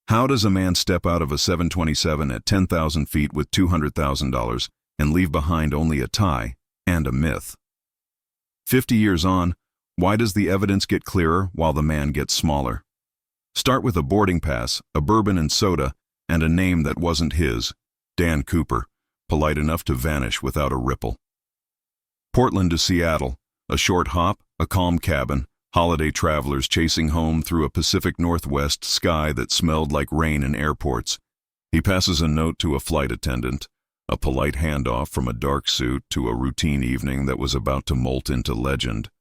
How does a man step out of a 727 at 10,000 feet with $200,000 and leave behind only a tie and a myth? 50 years on, why does the evidence get clearer while the man gets smaller? Start with a boarding pass, a bourbon and soda, and a name that wasn't his, Dan Cooper, polite enough to vanish without a ripple. Portland to Seattle, a short hop, a calm cabin, holiday travelers chasing home through a Pacific Northwest sky that smelled like rain in airports. He passes a note to a flight attendant, a polite handoff from a dark suit to a routine evening that was about to molt into legend.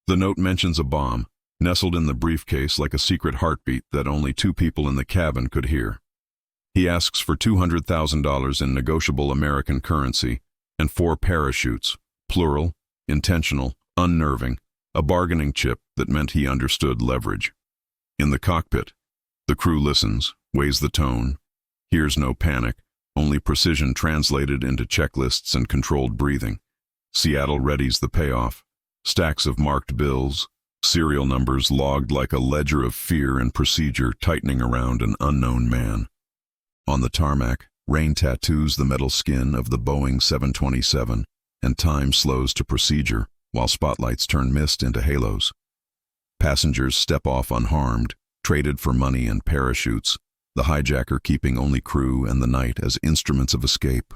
The note mentions a bomb, nestled in the briefcase like a secret heartbeat that only two people in the cabin could hear. He asks for $200,000 in negotiable American currency and 4 parachutes, plural, intentional, unnerving, a bargaining chip that meant he understood leverage. In the cockpit, the crew listens, weighs the tone, hears no panic, only precision translated into checklists and controlled breathing. Seattle readies the payoff, stacks of marked bills, serial numbers logged like a ledger of fear and procedure tightening around an unknown man. On the tarmac, rain tattoos the metal skin of the Boeing 727, and time slows to procedure while spotlights turn mist into halos. Passengers step off unharmed, traded for money and parachutes, the hijacker keeping only crew and the night as instruments of escape.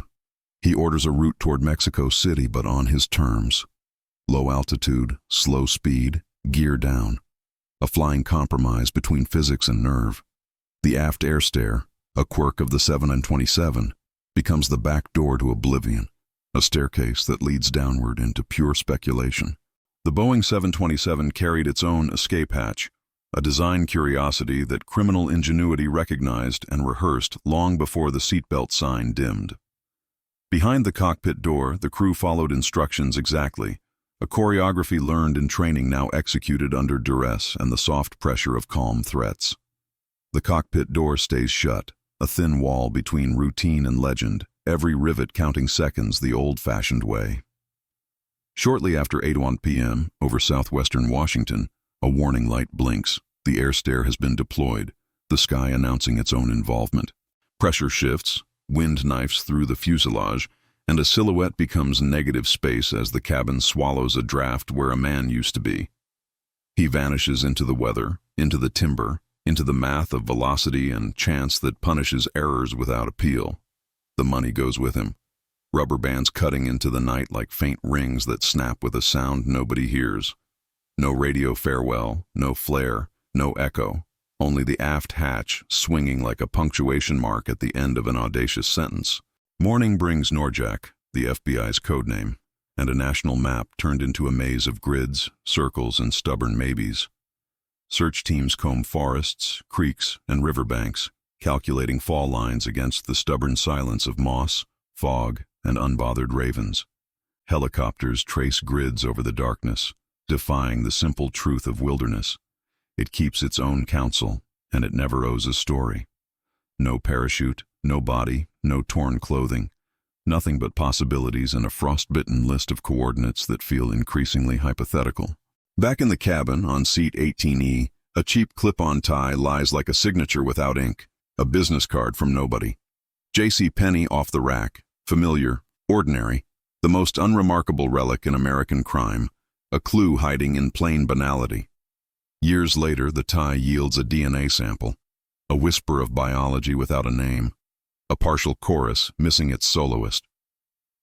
He orders a route toward Mexico City, but on his terms. Low altitude, slow speed, gear down. A flying compromise between physics and nerve. The aft airstair, a quirk of the 727, becomes the back door to oblivion, a staircase that leads downward into pure speculation. The Boeing 727 carried its own escape hatch, a design curiosity that criminal ingenuity recognized and rehearsed long before the seatbelt sign dimmed. Behind the cockpit door, the crew followed instructions exactly, a choreography learned in training now executed under duress and the soft pressure of calm threats. The cockpit door stays shut, a thin wall between routine and legend, every rivet counting seconds the old-fashioned way. Shortly after 8:01 p.m., over southwestern Washington, a warning light blinks. The airstair has been deployed, the sky announcing its own involvement. Pressure shifts, wind knifes through the fuselage, and a silhouette becomes negative space as the cabin swallows a draft where a man used to be. He vanishes into the weather, into the timber, into the math of velocity and chance that punishes errors without appeal. The money goes with him, rubber bands cutting into the night like faint rings that snap with a sound nobody hears. No radio farewell, no flare, no echo, only the aft hatch swinging like a punctuation mark at the end of an audacious sentence. Morning brings NORJAK, the FBI's codename, and a national map turned into a maze of grids, circles, and stubborn maybes. Search teams comb forests, creeks, and riverbanks, calculating fall lines against the stubborn silence of moss, fog, and unbothered ravens. Helicopters trace grids over the darkness, defying the simple truth of wilderness. It keeps its own counsel, and it never owes a story. No parachute, no body, no torn clothing, nothing but possibilities and a frostbitten list of coordinates that feel increasingly hypothetical. Back in the cabin, on seat 18E, a cheap clip-on tie lies like a signature without ink, a business card from nobody. J.C. Penney off the rack, familiar, ordinary, the most unremarkable relic in American crime, a clue hiding in plain banality. Years later, the tie yields a DNA sample, a whisper of biology without a name, a partial chorus missing its soloist.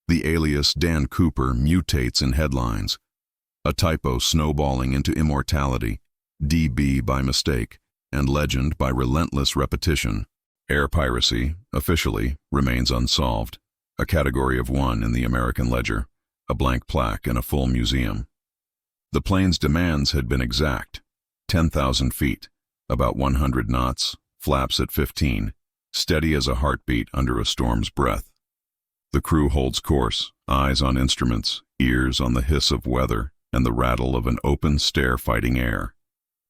The alias Dan Cooper mutates in headlines, a typo snowballing into immortality, DB by mistake, and legend by relentless repetition. Air piracy, officially, remains unsolved, a category of 1 in the American ledger, a blank plaque in a full museum. The plane's demands had been exact: 10,000 feet, about 100 knots, flaps at 15, steady as a heartbeat under a storm's breath. The crew holds course, eyes on instruments, ears on the hiss of weather and the rattle of an open stair fighting air.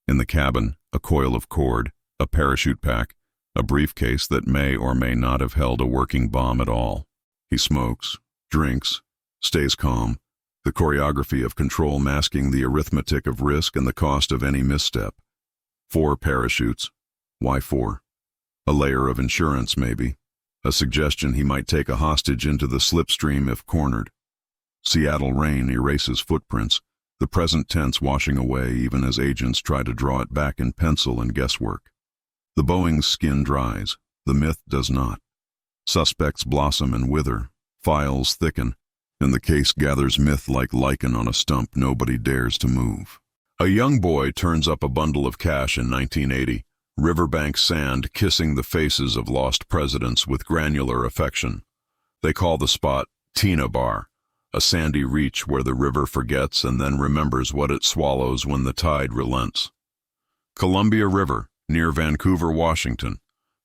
In the cabin, a coil of cord, a parachute pack, a briefcase that may or may not have held a working bomb at all. He smokes, drinks, stays calm, the choreography of control masking the arithmetic of risk and the cost of any misstep. 4 parachutes. Why 4? A layer of insurance, maybe. A suggestion he might take a hostage into the slipstream if cornered. Seattle rain erases footprints, the present tense washing away even as agents try to draw it back in pencil and guesswork. The Boeing's skin dries, the myth does not. Suspects blossom and wither, files thicken, and the case gathers myth like lichen on a stump nobody dares to move. A young boy turns up a bundle of cash in 1980, riverbank sand kissing the faces of lost presidents with granular affection. They call the spot Tina Bar, a sandy reach where the river forgets and then remembers what it swallows when the tide relents. Columbia River, near Vancouver, Washington.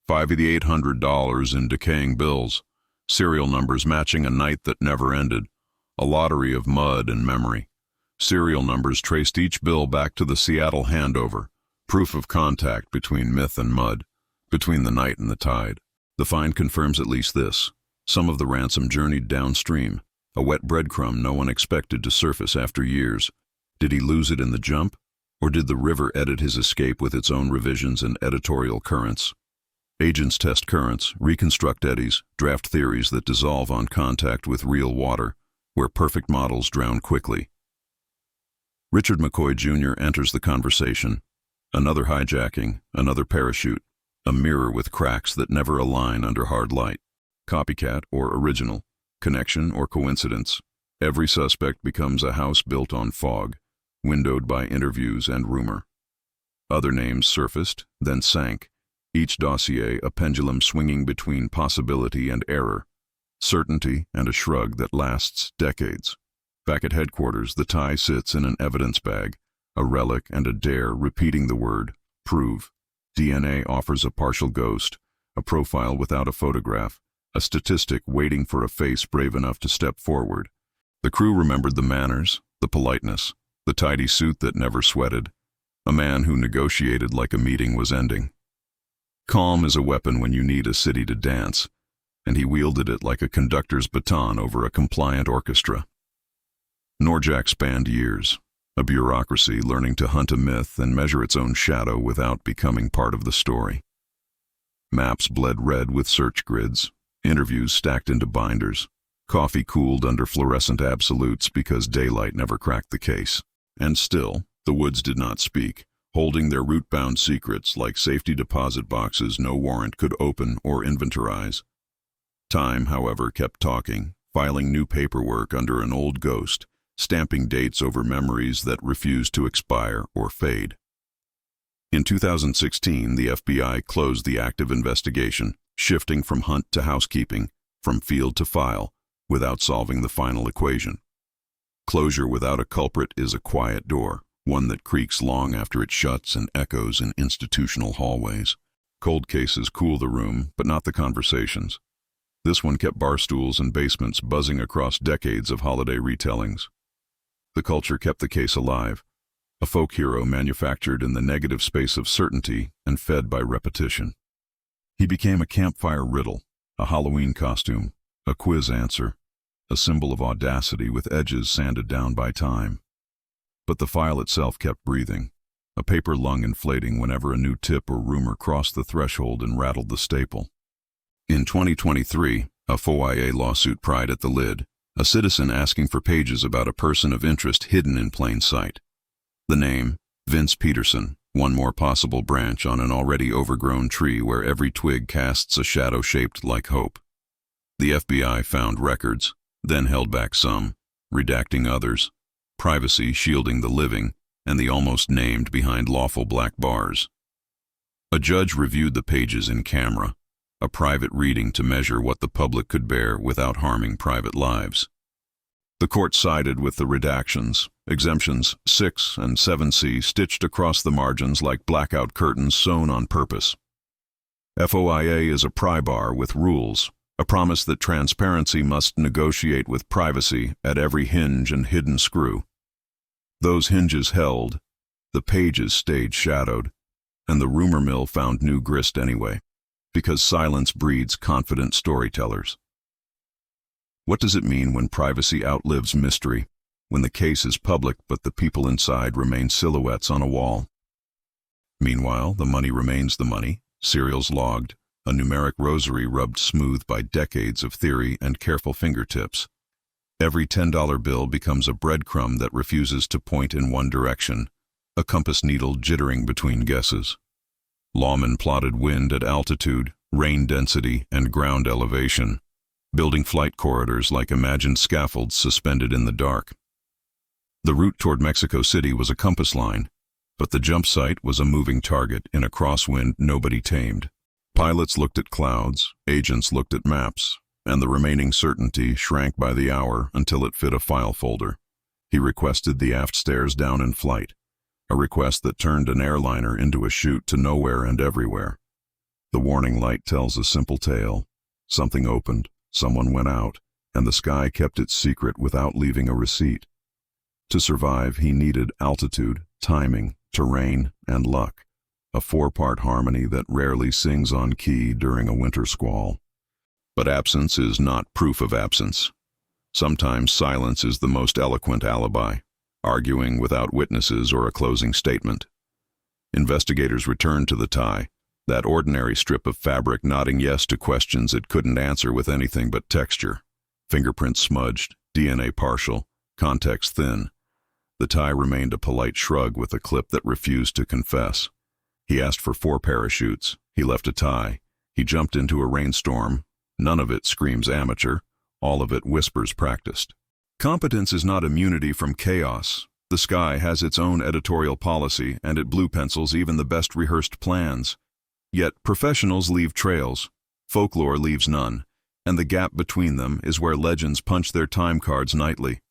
$5,800 in decaying bills, serial numbers matching a night that never ended, a lottery of mud and memory. Serial numbers traced each bill back to the Seattle handover, proof of contact between myth and mud, between the night and the tide. The find confirms at least this. Some of the ransom journeyed downstream, a wet breadcrumb no one expected to surface after years. Did he lose it in the jump, or did the river edit his escape with its own revisions and editorial currents? Agents test currents, reconstruct eddies, draft theories that dissolve on contact with real water, where perfect models drown quickly. Richard McCoy Jr. enters the conversation. Another hijacking, another parachute, a mirror with cracks that never align under hard light. Copycat or original, connection or coincidence. Every suspect becomes a house built on fog, windowed by interviews and rumor. Other names surfaced, then sank. Each dossier a pendulum swinging between possibility and error, certainty and a shrug that lasts decades. Back at headquarters, the tie sits in an evidence bag, a relic and a dare repeating the word, prove. DNA offers a partial ghost, a profile without a photograph, a statistic waiting for a face brave enough to step forward. The crew remembered the manners, the politeness, the tidy suit that never sweated, a man who negotiated like a meeting was ending. Calm is a weapon when you need a city to dance, and he wielded it like a conductor's baton over a compliant orchestra. NORJAK spanned years, a bureaucracy learning to hunt a myth and measure its own shadow without becoming part of the story. Maps bled red with search grids, interviews stacked into binders, coffee cooled under fluorescent absolutes because daylight never cracked the case. And still, the woods did not speak, holding their root-bound secrets like safety deposit boxes no warrant could open or inventorize. Time, however, kept talking, filing new paperwork under an old ghost, stamping dates over memories that refused to expire or fade. In 2016, the FBI closed the active investigation, shifting from hunt to housekeeping, from field to file, without solving the final equation. Closure without a culprit is a quiet door, one that creaks long after it shuts and echoes in institutional hallways. Cold cases cool the room, but not the conversations. This one kept bar stools and basements buzzing across decades of holiday retellings. The culture kept the case alive, a folk hero manufactured in the negative space of certainty and fed by repetition. He became a campfire riddle, a Halloween costume, a quiz answer, a symbol of audacity with edges sanded down by time. But the file itself kept breathing, a paper lung inflating whenever a new tip or rumor crossed the threshold and rattled the staple. In 2023, a FOIA lawsuit pried at the lid, a citizen asking for pages about a person of interest hidden in plain sight. The name, Vince Peterson, one more possible branch on an already overgrown tree where every twig casts a shadow shaped like hope. The FBI found records, then held back some, redacting others, privacy shielding the living, and the almost named behind lawful black bars. A judge reviewed the pages in camera, a private reading to measure what the public could bear without harming private lives. The court sided with the redactions, exemptions 6 and 7C stitched across the margins like blackout curtains sewn on purpose. FOIA is a pry bar with rules, a promise that transparency must negotiate with privacy at every hinge and hidden screw. Those hinges held, the pages stayed shadowed, and the rumor mill found new grist anyway, because silence breeds confident storytellers. What does it mean when privacy outlives mystery, when the case is public but the people inside remain silhouettes on a wall? Meanwhile, the money remains the money, serials logged, a numeric rosary rubbed smooth by decades of theory and careful fingertips. Every $10 bill becomes a breadcrumb that refuses to point in one direction, a compass needle jittering between guesses. Lawmen plotted wind at altitude, rain density, and ground elevation, building flight corridors like imagined scaffolds suspended in the dark. The route toward Mexico City was a compass line, but the jump site was a moving target in a crosswind nobody tamed. Pilots looked at clouds, agents looked at maps, and the remaining certainty shrank by the hour until it fit a file folder. He requested the aft stairs down in flight, a request that turned an airliner into a chute to nowhere and everywhere. The warning light tells a simple tale. Something opened, someone went out, and the sky kept its secret without leaving a receipt. To survive, he needed altitude, timing, terrain, and luck, a four-part harmony that rarely sings on key during a winter squall. But absence is not proof of absence. Sometimes silence is the most eloquent alibi, arguing without witnesses or a closing statement. Investigators returned to the tie, that ordinary strip of fabric nodding yes to questions it couldn't answer with anything but texture. Fingerprints smudged, DNA partial, context thin. The tie remained a polite shrug with a clip that refused to confess. He asked for 4 parachutes. He left a tie. He jumped into a rainstorm. None of it screams amateur. All of it whispers practiced. Competence is not immunity from chaos. The sky has its own editorial policy, and it blue pencils even the best rehearsed plans. Yet professionals leave trails. Folklore leaves none, and the gap between them is where legends punch their time cards nightly.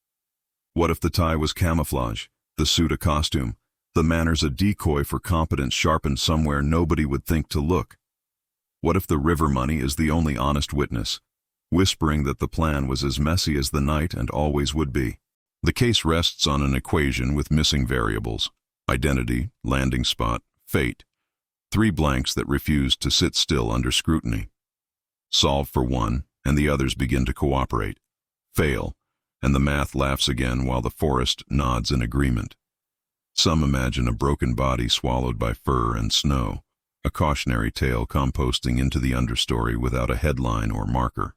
What if the tie was camouflage, the suit a costume, the manners a decoy for competence sharpened somewhere nobody would think to look? What if the river money is the only honest witness, whispering that the plan was as messy as the night and always would be? The case rests on an equation with missing variables: identity, landing spot, fate. 3 blanks that refuse to sit still under scrutiny. Solve for one, and the others begin to cooperate. Fail, and the math laughs again while the forest nods in agreement. Some imagine a broken body swallowed by fur and snow, a cautionary tale composting into the understory without a headline or marker.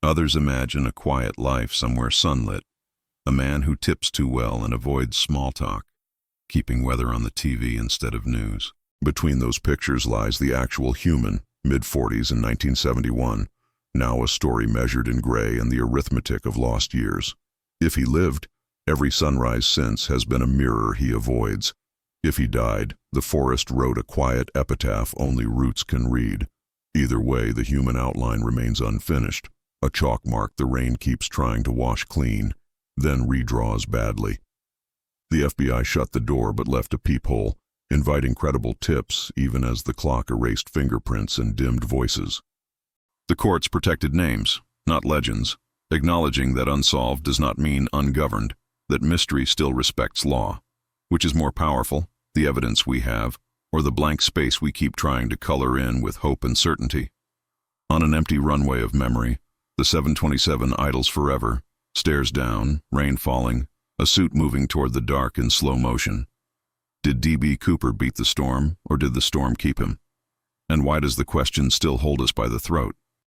Others imagine a quiet life somewhere sunlit, a man who tips too well and avoids small talk, keeping weather on the TV instead of news. Between those pictures lies the actual human, mid-40s in 1971, now a story measured in gray and the arithmetic of lost years. If he lived, every sunrise since has been a mirror he avoids. If he died, the forest wrote a quiet epitaph only roots can read. Either way, the human outline remains unfinished, a chalk mark the rain keeps trying to wash clean, then redraws badly. The FBI shut the door but left a peephole, inviting credible tips even as the clock erased fingerprints and dimmed voices. The courts protected names, not legends, acknowledging that unsolved does not mean ungoverned, that mystery still respects law. Which is more powerful, the evidence we have, or the blank space we keep trying to color in with hope and certainty? On an empty runway of memory, the 727 idles forever, stares down, rain falling, a suit moving toward the dark in slow motion. Did D.B. Cooper beat the storm, or did the storm keep him? And why does the question still hold us by the throat?